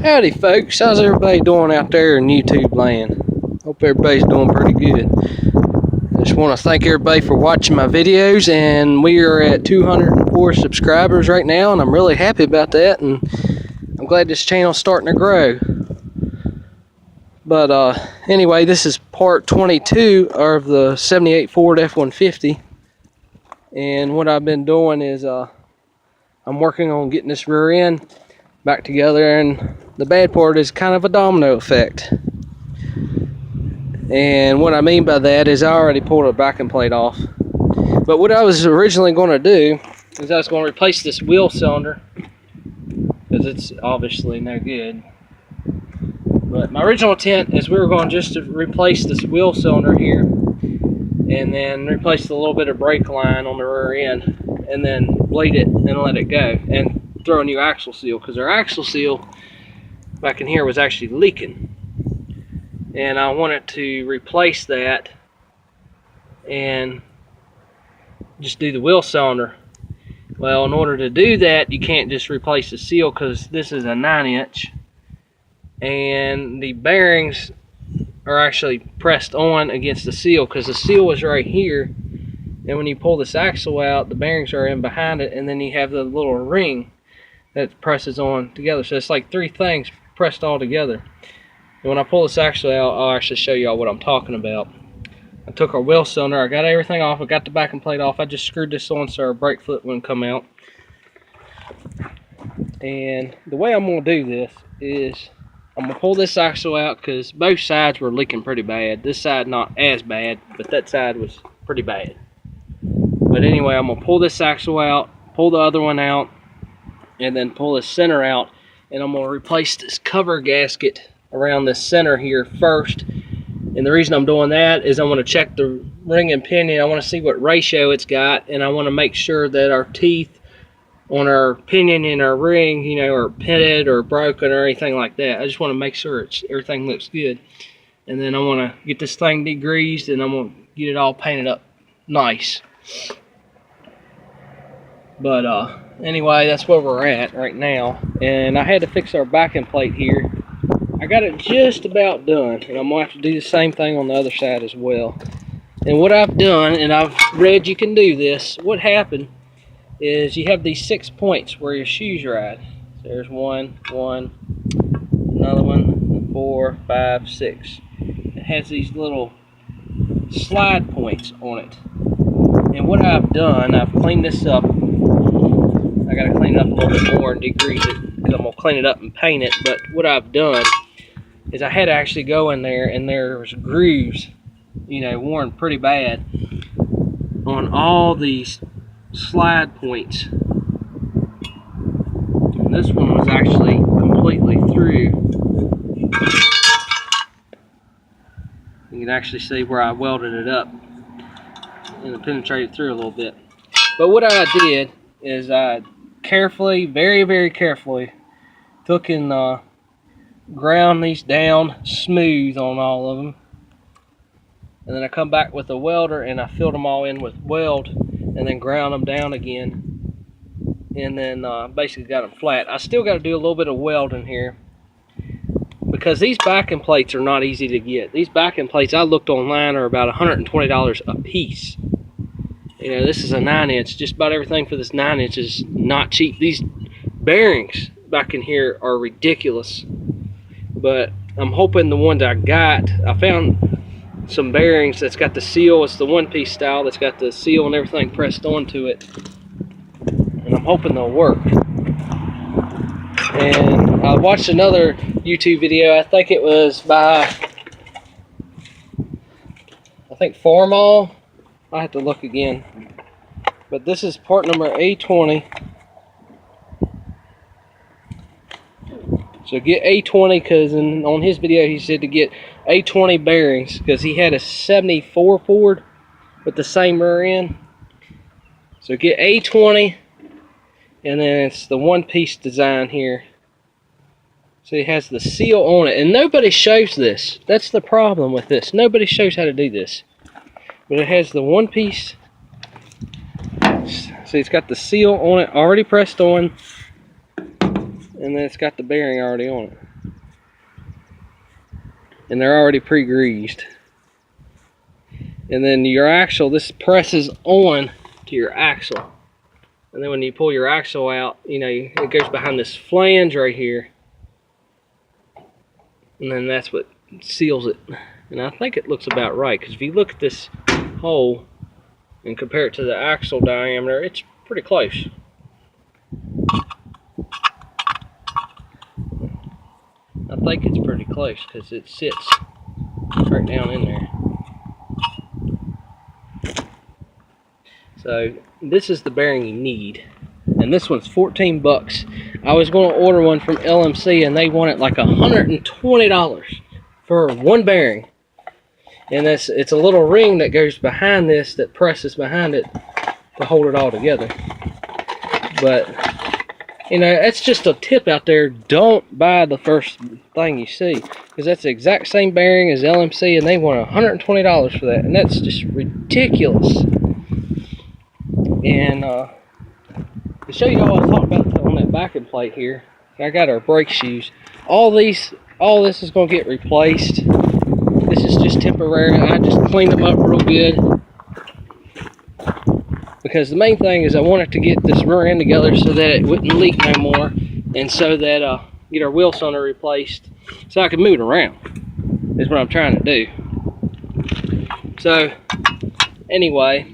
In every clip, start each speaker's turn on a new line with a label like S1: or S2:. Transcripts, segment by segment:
S1: Howdy folks, how's everybody doing out there in YouTube land? Hope everybody's doing pretty good. I just want to thank everybody for watching my videos, and we are at 204 subscribers right now, and I'm really happy about that, and I'm glad this channel's starting to grow. But anyway, this is part 22 of the 78 Ford F-150, and what I've been doing is I'm working on getting this rear end back together, and the bad part is kind of a domino effect. And what I mean by that is I already pulled a backing plate off, but what I was originally going to do is I was going to replace this wheel cylinder because it's obviously no good. But my original intent is we were going just to replace this wheel cylinder here and then replace the little bit of brake line on the rear end and then bleed it and let it go and throw a new axle seal, because our axle seal back in here was actually leaking, and I wanted to replace that and just do the wheel cylinder. Well, in order to do that, you can't just replace the seal because this is a 9-inch and the bearings are actually pressed on against the seal, because the seal was right here, and when you pull this axle out, the bearings are in behind it, and then you have the little ring that presses on together. So it's like three things pressed all together. And when I pull this axle out, I'll actually show y'all what I'm talking about. I took our wheel cylinder, I got everything off, I got the backing plate off, I just screwed this on so our brake foot wouldn't come out. And the way I'm going to do this is I'm going to pull this axle out because both sides were leaking pretty bad. This side not as bad, but that side was pretty bad. But anyway, I'm going to pull this axle out, pull the other one out, and then pull the center out, and I'm going to replace this cover gasket around the center here first. And the reason I'm doing that is I want to check the ring and pinion. I want to see what ratio it's got, and I want to make sure that our teeth on our pinion and our ring, you know, are pitted or broken or anything like that. I just want to make sure everything looks good. And then I want to get this thing degreased, and I'm going to get it all painted up nice. But anyway, that's where we're at right now, and I had to fix our backing plate here. I got it just about done, and I'm going to have to do the same thing on the other side as well. And what I've done, and I've read you can do this, what happened is you have these 6 points where your shoes ride. So there's one, another one, 4, 5, 6. It has these little slide points on it. And what I've done, I've cleaned this up. I got to clean it up a little bit more and degrease it, because I'm going to clean it up and paint it. But what I've done is I had to actually go in there, and there was grooves, you know, worn pretty bad on all these slide points. And this one was actually completely through. You can actually see where I welded it up, and it penetrated through a little bit. But what I did is I carefully, very carefully took and ground these down smooth on all of them, and then I come back with a welder and I filled them all in with weld and then ground them down again, and then basically got them flat. I still got to do a little bit of welding here because these backing plates are not easy to get. These backing plates I looked online are about $120 a piece. You know, this is a 9-inch. Just about everything for this 9-inch is not cheap. These bearings back in here are ridiculous. But I'm hoping the ones I got, I found some bearings that's got the seal. It's the one-piece style that's got the seal and everything pressed onto it. And I'm hoping they'll work. And I watched another YouTube video. I think it was by, Farmall. I have to look again, but this is part number A20. So get A20, because on his video he said to get A20 bearings, because he had a 74 Ford with the same rear end. So get A20, and then it's the one-piece design here. So it has the seal on it, and nobody shows this. That's the problem with this. Nobody shows how to do this. But it has the one piece. See, it's got the seal on it already pressed on, and then it's got the bearing already on it. and they're already pre-greased. And then your axle, this presses on to your axle. And then when you pull your axle out, you know, it goes behind this flange right here. And then that's what seals it. And I think it looks about right, because if you look at this hole and compare it to the axle diameter, it's pretty close. I think it's pretty close because it sits right down in there. So this is the bearing you need, and this one's 14 bucks. I was going to order one from LMC and they wanted like $120 for one bearing. And it's a little ring that goes behind this that presses behind it to hold it all together. But you know, that's just a tip out there. Don't buy the first thing you see, because that's the exact same bearing as LMC and they want $120 for that, and that's just ridiculous. And to show you how I talked about on that backing plate here, I got our brake shoes. All this is going to get replaced. This is just temporary. I just cleaned them up real good, because the main thing is I wanted to get this rear end together so that it wouldn't leak no more, and so that get our wheel cylinder replaced so I can move it around, is what I'm trying to do. So anyway,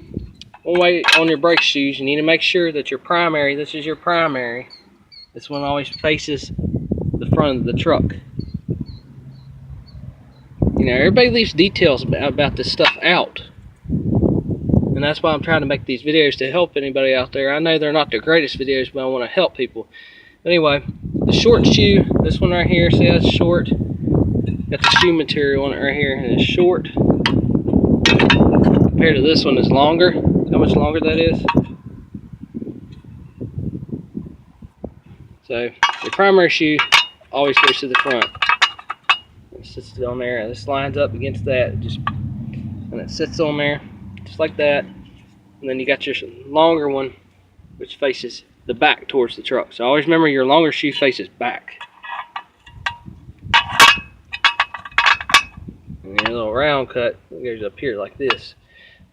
S1: one way on your brake shoes, you need to make sure that your primary, this is your primary, this one always faces the front of the truck. You know, everybody leaves details about this stuff out. And that's why I'm trying to make these videos, to help anybody out there. I know they're not the greatest videos, but I want to help people. But anyway, the short shoe, this one right here, see that's short. Got the shoe material on it right here, and it's short. Compared to this one, is longer. How much longer that is? So your primary shoe always goes to the front. It sits on there. This lines up against that, and it sits on there just like that. And then you got your longer one, which faces the back towards the truck. So always remember your longer shoe faces back. And your little round cut goes up here like this.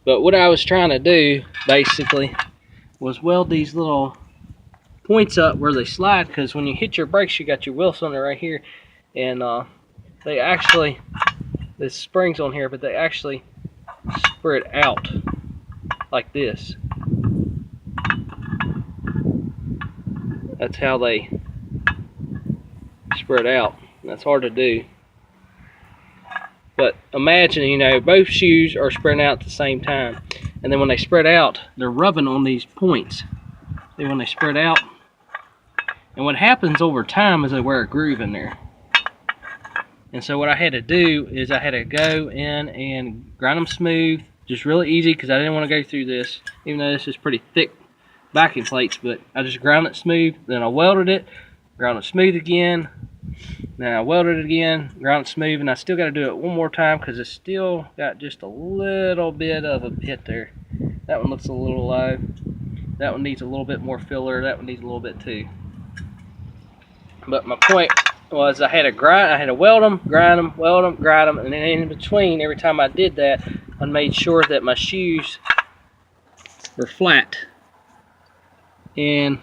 S1: But what I was trying to do basically was weld these little points up where they slide, because when you hit your brakes, you got your wheel cylinder right here, and they actually, there's springs on here, but they actually spread out like this. That's how they spread out. That's hard to do. But imagine, you know, both shoes are spreading out at the same time, and then when they spread out, they're rubbing on these points. See, when they spread out, and what happens over time is they wear a groove in there. And so what I had to do is I had to go in and grind them smooth, just really easy, because I didn't want to go through this, even though this is pretty thick backing plates. But I just ground it smooth, then I welded it, ground it smooth again, then I welded it again, ground it smooth, and I still got to do it one more time because it's still got just a little bit of a pit there. That one looks a little low. That one needs a little bit more filler. That one needs a little bit too. But my point was I had to weld them, grind them, weld them, grind them, and then in between, every time I did that, I made sure that my shoes were flat and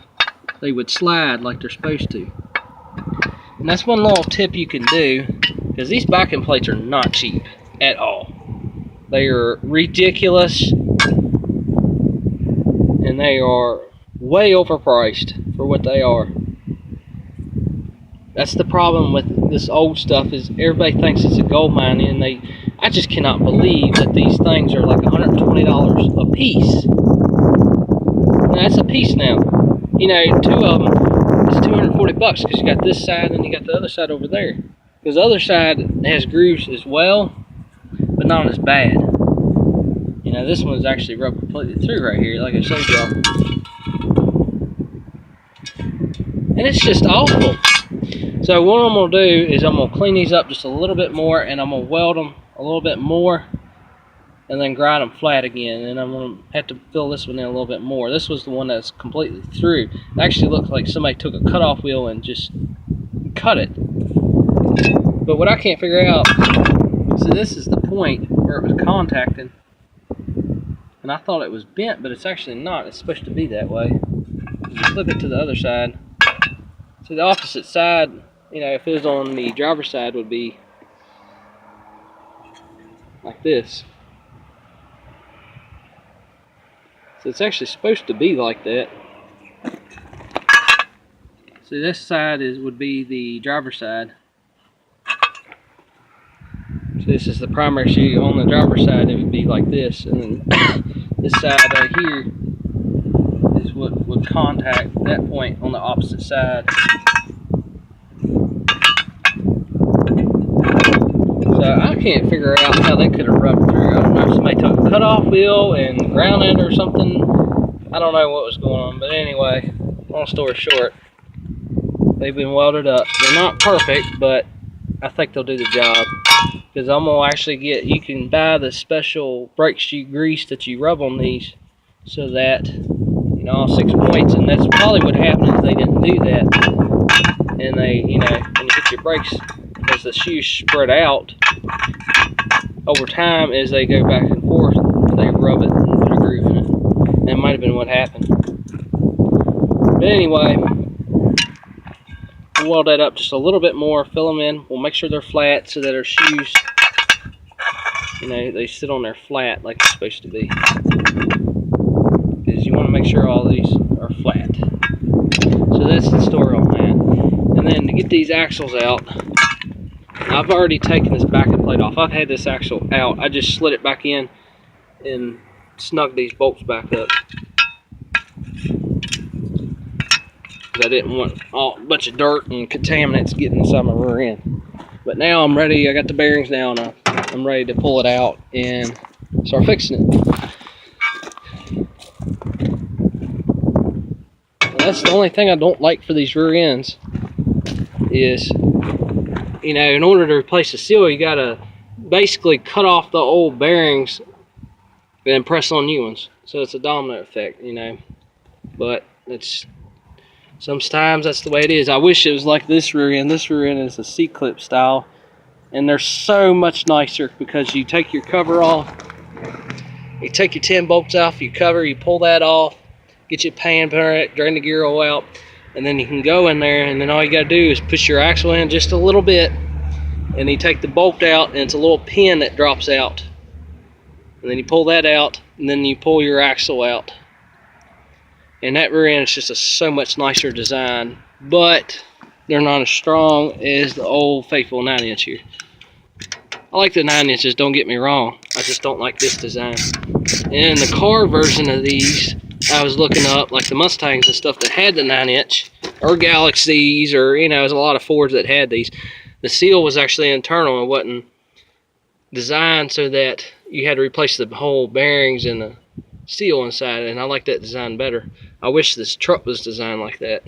S1: they would slide like they're supposed to. And that's one little tip you can do, because these backing plates are not cheap at all. They are ridiculous, and they are way overpriced for what they are. That's the problem with this old stuff, is everybody thinks it's a gold mine, and I just cannot believe that these things are like $120 a piece. And that's a piece now. You know, two of them is 240 bucks, because you got this side and you got the other side over there. Because the other side has grooves as well, but not as bad. You know, this one's actually rubbed completely through right here, like I showed y'all. And it's just awful. So what I'm going to do is I'm going to clean these up just a little bit more, and I'm going to weld them a little bit more, and then grind them flat again. And I'm going to have to fill this one in a little bit more. This was the one that's completely through. It actually looks like somebody took a cutoff wheel and just cut it. But what I can't figure out, so this is the point where it was contacting, and I thought it was bent, but it's actually not. It's supposed to be that way. You flip it to the other side. So the opposite side, you know, if it was on the driver's side, would be like this. So it's actually supposed to be like that. So this side would be the driver's side. So this is the primary shoe. On the driver's side, it would be like this, and then this side right here is what would contact that point on the opposite side. So I can't figure out how they could have rubbed through. I don't know if somebody took a cutoff wheel and ground it or something. I don't know what was going on, but anyway, long story short, they've been welded up. They're not perfect, but I think they'll do the job. Because I'm gonna actually you can buy the special brake shoe grease that you rub on these, so that, you know, all 6 points, and that's probably what happened if they didn't do that. And they, you know, when you hit your brakes, as the shoes spread out over time, as they go back and forth, they rub it and put a groove in it. That might have been what happened. But anyway, we'll weld that up just a little bit more, fill them in. We'll make sure they're flat so that our shoes, you know, they sit on there flat like they're supposed to be. Because you want to make sure all these are flat. So that's the story on that. And then to get these axles out, I've already taken this backing plate off. I've had this axle out. I just slid it back in and snug these bolts back up. I didn't want a bunch of dirt and contaminants getting inside my rear end. But now I'm ready. I got the bearings now, and I'm ready to pull it out and start fixing it. And that's the only thing I don't like for these rear ends is, you know, in order to replace the seal, you gotta basically cut off the old bearings and then press on new ones. So it's a domino effect, you know. But it's sometimes that's the way it is. I wish it was like this rear end. This rear end is a C-clip style, and they're so much nicer because you take your cover off, you take your 10 bolts off your cover, you pull that off, get your pan, drain the gear oil out, and then you can go in there, and then all you got to do is push your axle in just a little bit, and you take the bolt out, and it's a little pin that drops out, and then you pull that out, and then you pull your axle out. And that rear end is just a so much nicer design, but they're not as strong as the old faithful 9-inch here. I like the 9 inches, don't get me wrong. I just don't like this design. And the car version of these, I was looking up, like the Mustangs and stuff that had the 9-inch, or Galaxies, or, you know, there's a lot of Fords that had these. The seal was actually internal and wasn't designed so that you had to replace the whole bearings and the seal inside, and I like that design better. I wish this truck was designed like that.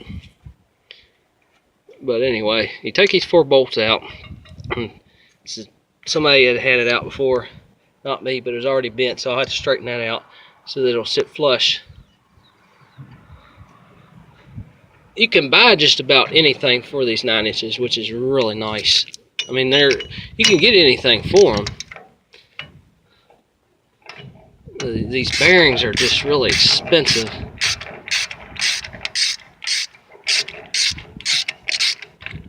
S1: But anyway, you take these 4 bolts out. Somebody had it out before, not me, but it was already bent, so I'll have to straighten that out so that it'll sit flush. You can buy just about anything for these 9 inches, which is really nice. I mean, you can get anything for them. These bearings are just really expensive.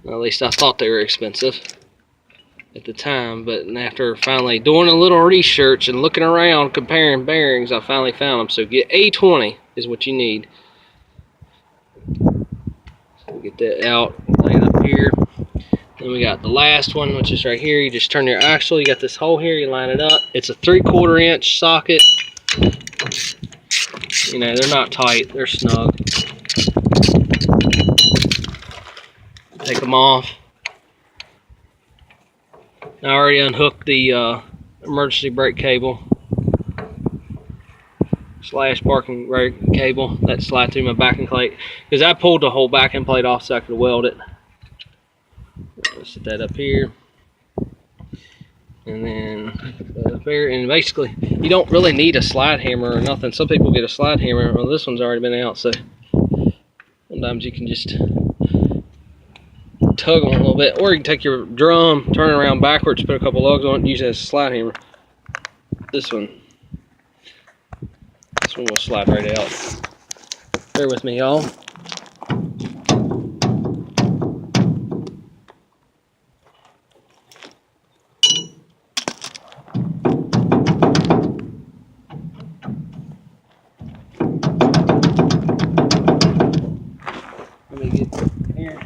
S1: Well, at least I thought they were expensive at the time, but after finally doing a little research and looking around comparing bearings, I finally found them. So get A20 is what you need. So get that out, lay it up here. Then we got the last one, which is right here. You just turn your axle, you got this hole here, you line it up. It's a 3/4 inch socket. You know, they're not tight, they're snug. Take them off. I already unhooked the emergency brake cable / parking brake cable that slide through my backing plate, because I pulled the whole backing plate off so I could weld it. Let's set that up here, and then put that up here. And basically, you don't really need a slide hammer or nothing. Some people get a slide hammer. Well, this one's already been out, so sometimes you can just tug on it a little bit, or you can take your drum, turn it around backwards, put a couple lugs on it, and use it as a slide hammer. This one will slide right out. Bear with me, y'all. Let me get here.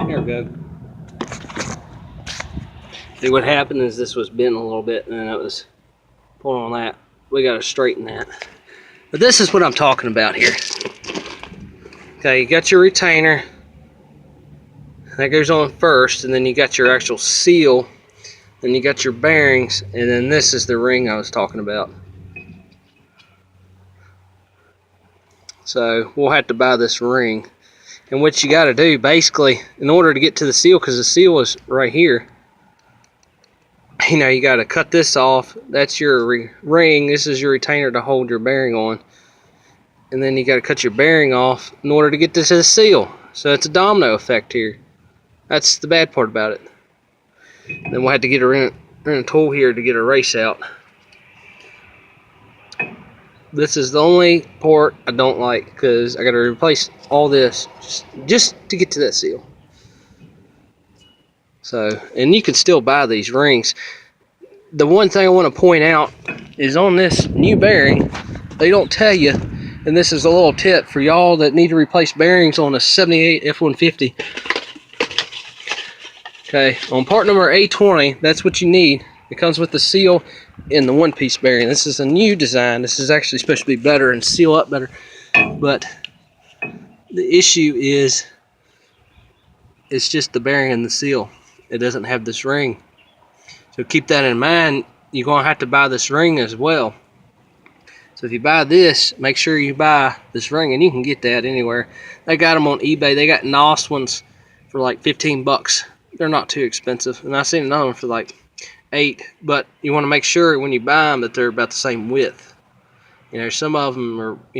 S1: There we go. See, what happened is this was bent a little bit, and then it was pulling on that. We got to straighten that. But this is what I'm talking about here. Okay, you got your retainer. That goes on first, and then you got your actual seal. Then you got your bearings, and then this is the ring I was talking about. So we'll have to buy this ring. And what you got to do, basically, in order to get to the seal, because the seal is right here, you know, you got to cut this off. That's your ring. This is your retainer to hold your bearing on. And then you got to cut your bearing off in order to get this to the seal. So it's a domino effect here. That's the bad part about it. Then we'll have to get a tool here to get a race out. This is the only part I don't like, because I got to replace all this just to get to that seal. So, and you can still buy these rings. The one thing I want to point out is on this new bearing, they don't tell you, and this is a little tip for y'all that need to replace bearings on a 78 F150. Okay, on part number A20, that's what you need. It comes with the seal and the one-piece bearing. This is a new design. This is actually supposed to be better and seal up better. But the issue is, it's just the bearing and the seal. It doesn't have this ring. So keep that in mind. You're going to have to buy this ring as well. So if you buy this, make sure you buy this ring, and you can get that anywhere. They got them on eBay. They got NOS ones for like 15 bucks. They're not too expensive. And I've seen another one for like 8, but you want to make sure when you buy them that they're about the same width. You know, some of them are, you know,